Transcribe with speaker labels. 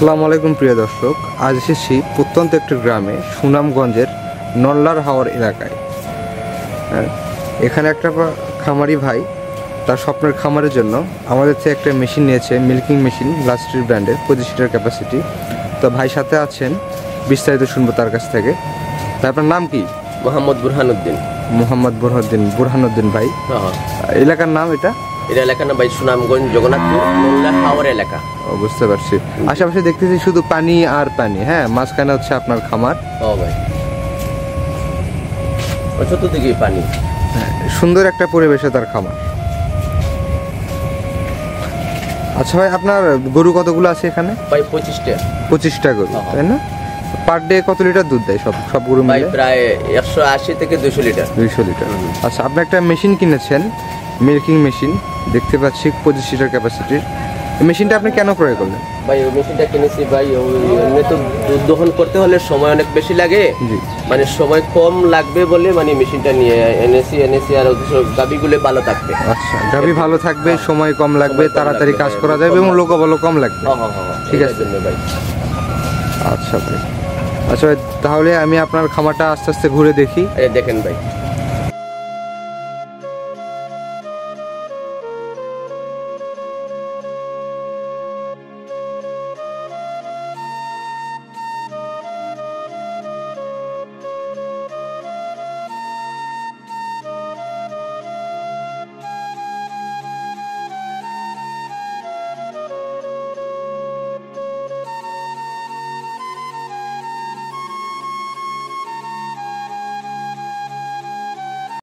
Speaker 1: আসসালামু আলাইকুম প্রিয় দর্শক, আজ এসেছি প্রত্যন্ত একটি গ্রামে সুনামগঞ্জের নল্লার হাওর এলাকায়। এখানে একটা খামারি ভাই তার স্বপ্নের খামারের জন্য আমাদের থেকে একটা মেশিন নিয়েছে, মিল্কিং মেশিন, লাস্ট্রি ব্র্যান্ডের, 25 লিটার ক্যাপাসিটি। তো ভাই সাথে আছেন, বিস্তারিত শুনবো তার কাছ থেকে। তা আপনার নাম কি?
Speaker 2: মোহাম্মদ বুরহানুদ্দিন।
Speaker 1: মোহাম্মদ বুরহানুদ্দিন ভাই। এলাকার নাম এটা?
Speaker 2: এটা এলাকা না ভাই, সুনামগঞ্জ, জগন্নাথপুর, নল্লার হাওর এলাকা।
Speaker 1: বুঝতে পারছি। আশেপাশে দেখতেছি শুধু পানি আর পানি। হ্যাঁ, মাঝখানে হচ্ছে আপনার খামার।
Speaker 2: ভাই চতুর্দিকে পানি।
Speaker 1: হ্যাঁ, সুন্দর একটা পরিবেশে তার খামার। আচ্ছা ভাই, আপনার গরু কতগুলো আছে এখানে?
Speaker 2: ভাই 25টা।
Speaker 1: 25টা গরু, তাই না? পার ডে কত লিটার দুধ দেয় সব গরু মিলে?
Speaker 2: ভাই প্রায় 180 থেকে 200 লিটার।
Speaker 1: 200 লিটার। আচ্ছা, আপনি একটা মেশিন কিনেছেন, মিল্কিং মেশিন, দেখতে পাচ্ছি 25 লিটার ক্যাপাসিটির। এই মেশিনটা আপনি কেন ক্রয় করলেন?
Speaker 2: ভাই ওই মেশিনটা কিনেছি ভাই, এমনি তো দুধ দহন করতে হলে সময় অনেক বেশি লাগে, মানে সময় কম লাগবে বলে মানে মেশিনটা নিয়ে এনেছি। আর গাভিগুলো ভালো থাকবে।
Speaker 1: আচ্ছা, গাভি ভালো থাকবে, সময় কম লাগবে, তাড়াতাড়ি কাজ করা যাবে এবং লোকবল কম লাগবে। ঠিক আছে
Speaker 2: ভাই।
Speaker 1: আচ্ছা ভাই, আচ্ছা ভাই, তাহলে আমি আপনার খামারটা আস্তে আস্তে ঘুরে দেখি।
Speaker 2: দেখেন ভাই।